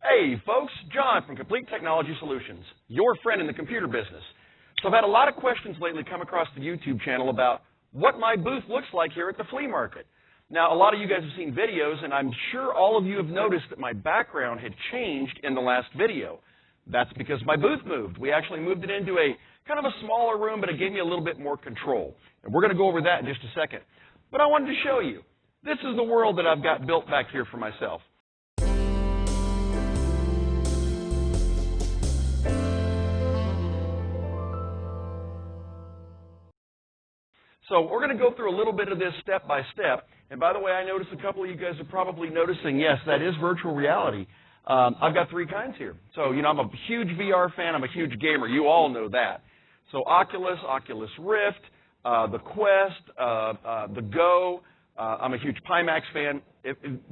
Hey folks, John from Complete Technology Solutions, your friend in the computer business. So I've had a lot of questions lately come across the YouTube channel about what my booth looks like here at the flea market. Now, a lot of you guys have seen videos, and I'm sure all of you have noticed that my background had changed in the last video. That's because my booth moved. We actually moved it into a kind of a smaller room, but it gave me a little bit more control. And we're going to go over that in just a second. But I wanted to show you. This is the world that I've got built back here for myself. So we're going to go through a little bit of this step by step. And by the way, I noticed a couple of you guys are probably noticing, yes, that is virtual reality. I've got three kinds here. So, I'm a huge VR fan. I'm a huge gamer. You all know that. So Oculus, Oculus Rift, the Quest, the Go. I'm a huge Pimax fan.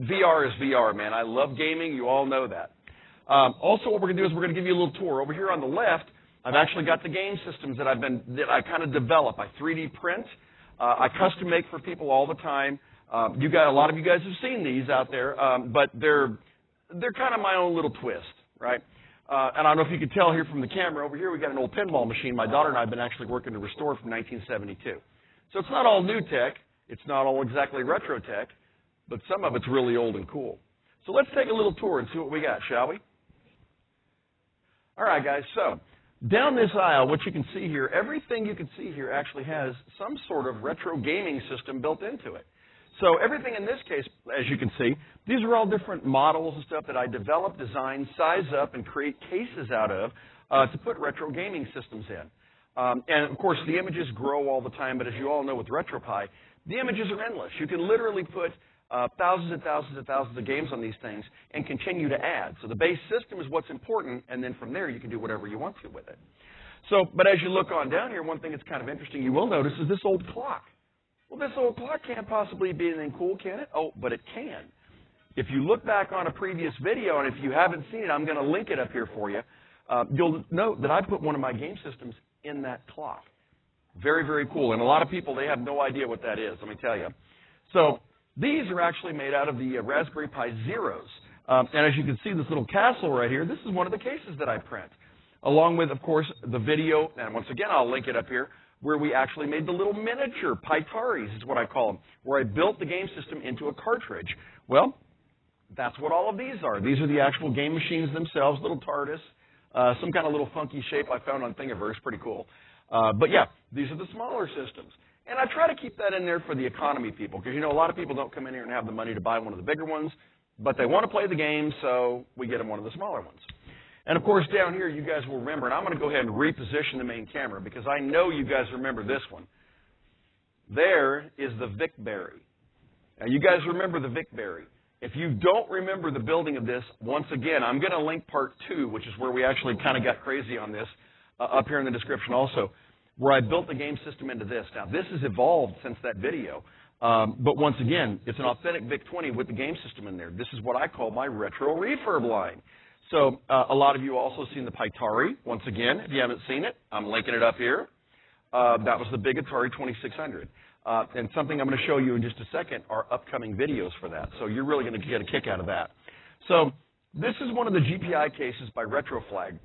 VR is VR, man. I love gaming. You all know that. Also, what we're going to do is we're going to give you a little tour. Over here on the left, I've actually got the game systems that I kind of develop. I 3D print. I custom make for people all the time. A lot of you guys have seen these out there, but they're kind of my own little twist, right? And I don't know if you can tell here from the camera. Over here we got an old pinball machine my daughter and I have been actually working to restore from 1972. So it's not all new tech. It's not all exactly retro tech, but some of it's really old and cool. So let's take a little tour and see what we got, shall we? All right, guys, so down this aisle, what you can see here, everything you can see here actually has some sort of retro gaming system built into it. So everything in this case, as you can see, these are all different models and stuff that I develop, design, size up, and create cases out of to put retro gaming systems in. And, of course, the images grow all the time, but as you all know with RetroPie, the images are endless. You can literally put thousands and thousands and thousands of games on these things and continue to add. So the base system is what's important, and then from there you can do whatever you want to with it. So, but as you look on down here, one thing that's kind of interesting you will notice is this old clock. Well, this old clock can't possibly be anything cool, can it? Oh, but it can. If you look back on a previous video, and if you haven't seen it, I'm going to link it up here for you. You'll note that I put one of my game systems in that clock. Very, very cool. And a lot of people, they have no idea what that is, let me tell you. So these are actually made out of the Raspberry Pi Zeros. And as you can see, this little castle right here, this is one of the cases that I print. Along with, of course, the video, and once again, I'll link it up here, where we actually made the little miniature Pitaris, is what I call them, where I built the game system into a cartridge. Well, that's what all of these are. These are the actual game machines themselves, little TARDIS, some kind of little funky shape I found on Thingiverse, pretty cool. But yeah, these are the smaller systems. And I try to keep that in there for the economy people, because, a lot of people don't come in here and have the money to buy one of the bigger ones, but they want to play the game, so we get them one of the smaller ones. And, of course, down here, you guys will remember, and I'm going to go ahead and reposition the main camera, because I know you guys remember this one. There is the VicBerry. Now, you guys remember the VicBerry. If you don't remember the building of this, once again, I'm going to link part 2, which is where we actually kind of got crazy on this, up here in the description also, where I built the game system into this. Now, this has evolved since that video, but once again, it's an authentic VIC-20 with the game system in there. This is what I call my retro refurb line. So a lot of you also seen the Pitari. Once again, if you haven't seen it, I'm linking it up here. That was the big Atari 2600. And something I'm going to show you in just a second are upcoming videos for that. So you're really going to get a kick out of that. So this is one of the GPI cases by RetroFlag.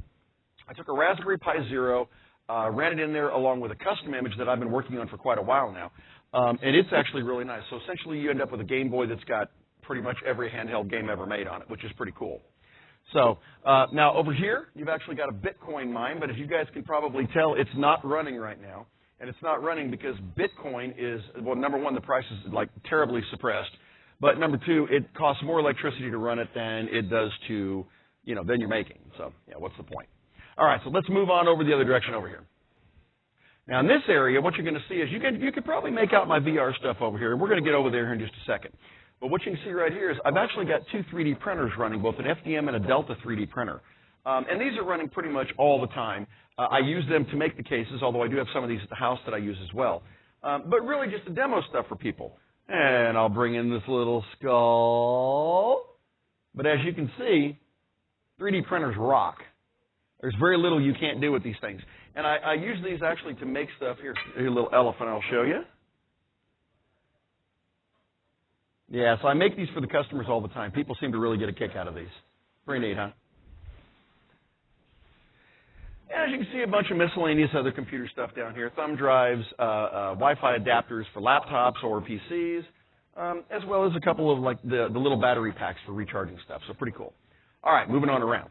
I took a Raspberry Pi Zero, ran it in there along with a custom image that I've been working on for quite a while now. And it's actually really nice. So essentially you end up with a Game Boy that's got pretty much every handheld game ever made on it, which is pretty cool. So now over here, you've actually got a Bitcoin mine, but as you guys can probably tell, it's not running right now. And it's not running because Bitcoin is, well, number one, the price is like terribly suppressed. But number two, it costs more electricity to run it than it does to, than you're making. So, yeah, what's the point? All right, so let's move on over the other direction over here. Now, in this area, what you're going to see is you could probably make out my VR stuff over here. We're going to get over there in just a second. But what you can see right here is I've actually got 2 3D printers running, both an FDM and a Delta 3D printer. And these are running pretty much all the time. I use them to make the cases, although I do have some of these at the house that I use as well. But really just the demo stuff for people. And I'll bring in this little skull. But as you can see, 3D printers rock. There's very little you can't do with these things. And I use these actually to make stuff. Here's a little elephant I'll show you. Yeah, so I make these for the customers all the time. People seem to really get a kick out of these. Pretty neat, huh? And as you can see, a bunch of miscellaneous other computer stuff down here. Thumb drives, Wi-Fi adapters for laptops or PCs, as well as a couple of like the little battery packs for recharging stuff. So pretty cool. All right, moving on around.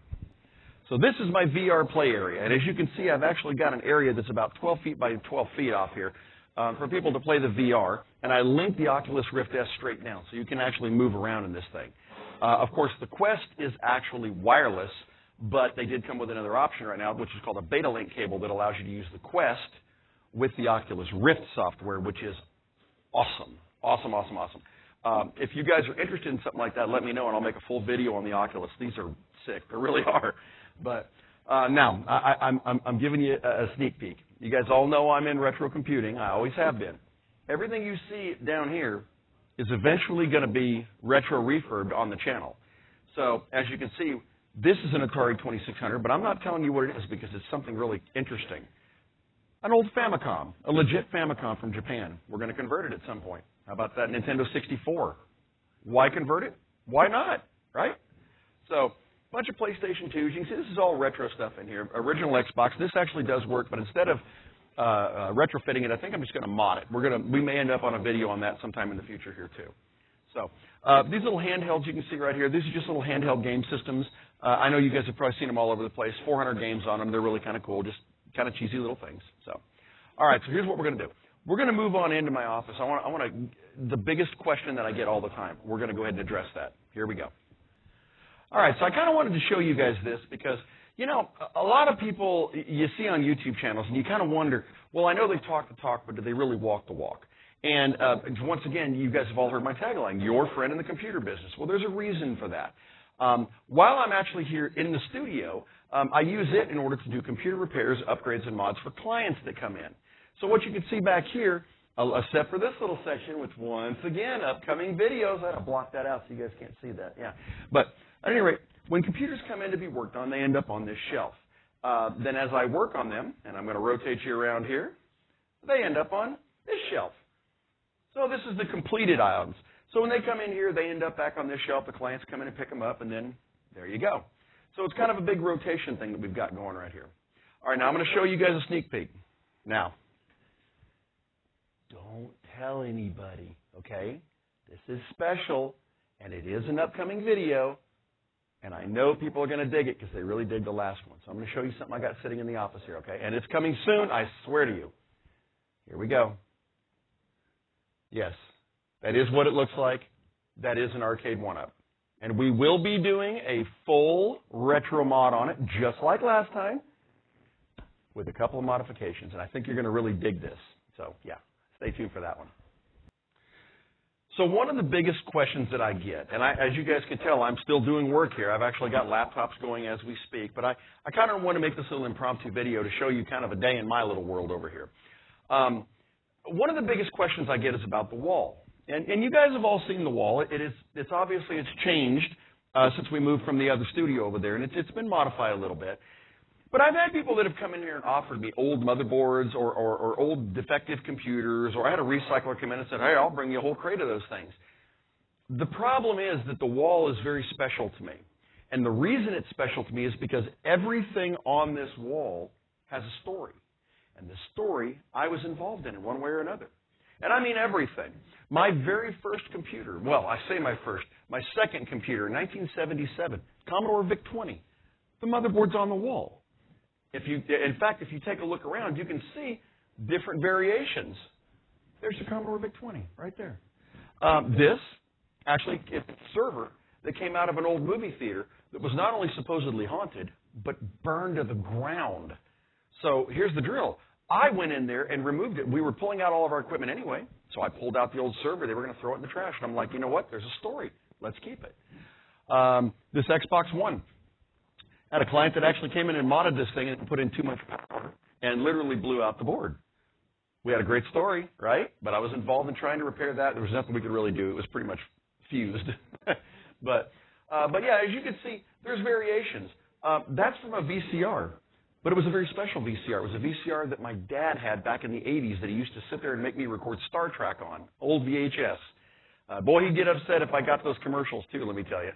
So this is my VR play area. And as you can see, I've actually got an area that's about 12 feet by 12 feet off here for people to play the VR. And I linked the Oculus Rift S straight down, so you can actually move around in this thing. Of course, the Quest is actually wireless, but they did come with another option right now, which is called a Beta Link cable that allows you to use the Quest with the Oculus Rift software, which is awesome. Awesome, awesome, awesome. If you guys are interested in something like that, let me know, and I'll make a full video on the Oculus. These are sick. They really are. But now, I'm giving you a sneak peek. You guys all know I'm in retro computing. I always have been. Everything you see down here is eventually going to be retro refurbed on the channel. So as you can see, this is an Atari 2600, but I'm not telling you what it is because it's something really interesting. An old Famicom, a legit Famicom from Japan. We're going to convert it at some point. How about that Nintendo 64? Why convert it? Why not, right? So a bunch of PlayStation 2s. You can see this is all retro stuff in here. Original Xbox. This actually does work, but instead of retrofitting it, I think I'm just going to mod it. We may end up on a video on that sometime in the future here too. So these little handhelds you can see right here, these are just little handheld game systems. I know you guys have probably seen them all over the place. 400 games on them. They're really kind of cool, just kind of cheesy little things. So, all right, so here's what we're going to do. We're going to move on into my office. I want the biggest question that I get all the time. We're going to go ahead and address that. Here we go. All right, so I kind of wanted to show you guys this because, you know, a lot of people you see on YouTube channels, and you kind of wonder, well, I know they talk the talk, but do they really walk the walk? And once again, you guys have all heard my tagline, your friend in the computer business. Well, there's a reason for that. While I'm actually here in the studio, I use it in order to do computer repairs, upgrades, and mods for clients that come in. So what you can see back here, except for this little section, which once again, upcoming videos, I blocked that out so you guys can't see that. Yeah. But at any rate, when computers come in to be worked on, they end up on this shelf. Then as I work on them, and I'm going to rotate you around here, they end up on this shelf. So this is the completed items. So when they come in here, they end up back on this shelf. The clients come in and pick them up, and then there you go. So it's kind of a big rotation thing that we've got going right here. All right, now I'm going to show you guys a sneak peek. Now, don't tell anybody, okay? This is special, and it is an upcoming video, and I know people are going to dig it because they really dig the last one. So I'm going to show you something I got sitting in the office here, okay? And it's coming soon, I swear to you. Here we go. Yes, that is what it looks like. That is an arcade one-up. And we will be doing a full retro mod on it, just like last time, with a couple of modifications. And I think you're going to really dig this. So, yeah, stay tuned for that one. So one of the biggest questions that I get, and as you guys can tell, I'm still doing work here. I've actually got laptops going as we speak. But I kind of want to make this little impromptu video to show you kind of a day in my little world over here. One of the biggest questions I get is about the wall. And you guys have all seen the wall. It's obviously changed since we moved from the other studio over there, and it's been modified a little bit. But I've had people that have come in here and offered me old motherboards or old defective computers, or I had a recycler come in and said, hey, I'll bring you a whole crate of those things. The problem is that the wall is very special to me. And the reason it's special to me is because everything on this wall has a story. And the story I was involved in one way or another. And I mean everything. My very first computer, well, I say my first, my second computer in 1977, Commodore VIC-20. The motherboard's on the wall. In fact, if you take a look around, you can see different variations. There's the Commodore VIC-20 right there. This, actually, it's a server that came out of an old movie theater that was not only supposedly haunted, but burned to the ground. So here's the drill. I went in there and removed it. We were pulling out all of our equipment anyway, so I pulled out the old server. They were going to throw it in the trash. And I'm like, you know what? There's a story. Let's keep it. This Xbox One. I had a client that actually came in and modded this thing and put in too much power and literally blew out the board. We had a great story, right? But I was involved in trying to repair that. There was nothing we could really do. It was pretty much fused. But yeah, as you can see, there's variations. That's from a VCR. But it was a very special VCR. It was a VCR that my dad had back in the 80s that he used to sit there and make me record Star Trek on, old VHS. Boy, he'd get upset if I got those commercials, too, let me tell you.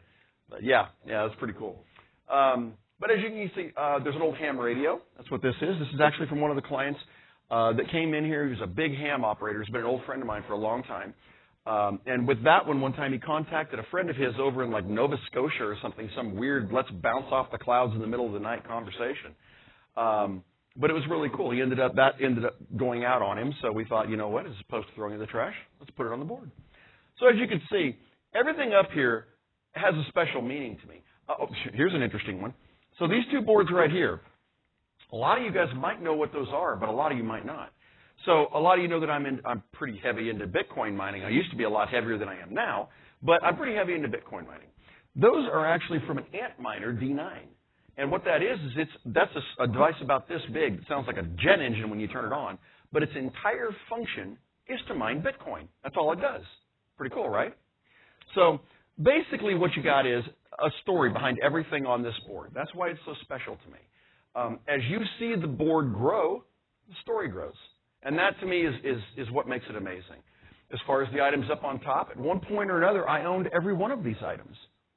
But yeah, that's pretty cool. But as you can see, there's an old ham radio. That's what this is. This is actually from one of the clients that came in here. He was a big ham operator. He's been an old friend of mine for a long time. And with that one time he contacted a friend of his over in like Nova Scotia or something, some weird let's bounce off the clouds in the middle of the night conversation. But it was really cool. That ended up going out on him. So we thought, you know what, as opposed to throwing it in the trash, let's put it on the board. So as you can see, everything up here has a special meaning to me. Here's an interesting one. So these two boards right here, a lot of you guys might know what those are, but a lot of you might not. So a lot of you know that I'm pretty heavy into Bitcoin mining. I used to be a lot heavier than I am now, but I'm pretty heavy into Bitcoin mining. Those are actually from an Antminer D9. And what that is that's a device about this big. It sounds like a jet engine when you turn it on, but its entire function is to mine Bitcoin. That's all it does. Pretty cool, right? So basically what you got is a story behind everything on this board. That's why it's so special to me. As you see the board grow, the story grows. And that to me is what makes it amazing. As far as the items up on top, at one point or another, I owned every one of these items.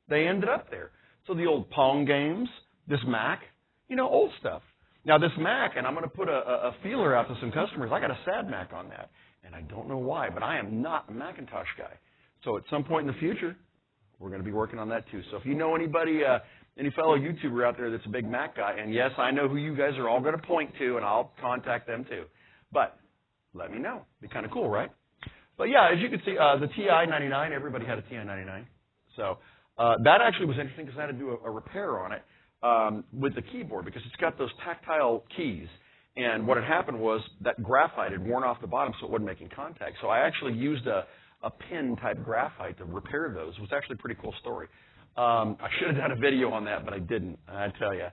They ended up there. So the old Pong games, this Mac, old stuff. Now this Mac, and I'm going to put a feeler out to some customers, I got a sad Mac on that. And I don't know why, but I am not a Macintosh guy. So at some point in the future, we're going to be working on that too. So if you know anybody, any fellow YouTuber out there that's a big Mac guy, and yes, I know who you guys are all going to point to, and I'll contact them too. But let me know. Be kind of cool, right? But yeah, as you can see, the TI-99, everybody had a TI-99. So that actually was interesting because I had to do a repair on it with the keyboard because it's got those tactile keys. And what had happened was that graphite had worn off the bottom so it wasn't making contact. So I actually used a pin-type graphite to repair those. It was actually a pretty cool story. I should have done a video on that, but I didn't, I tell you.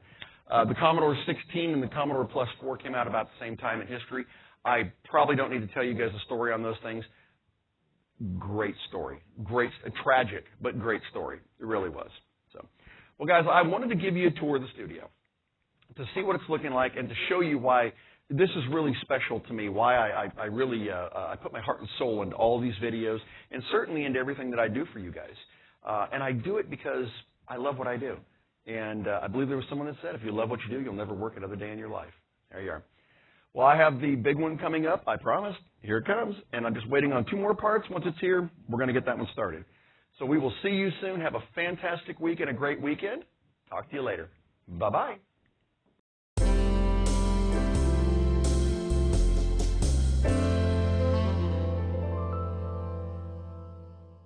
The Commodore 16 and the Commodore Plus 4 came out about the same time in history. I probably don't need to tell you guys a story on those things. Great story. Tragic, but great story. It really was. So, well, guys, I wanted to give you a tour of the studio to see what it's looking like and to show you why this is really special to me, why I really I put my heart and soul into all these videos and certainly into everything that I do for you guys. And I do it because I love what I do. And I believe there was someone that said, if you love what you do, you'll never work another day in your life. There you are. Well, I have the big one coming up, I promised. Here it comes. And I'm just waiting on 2 more parts. Once it's here, we're going to get that one started. So we will see you soon. Have a fantastic week and a great weekend. Talk to you later. Bye-bye.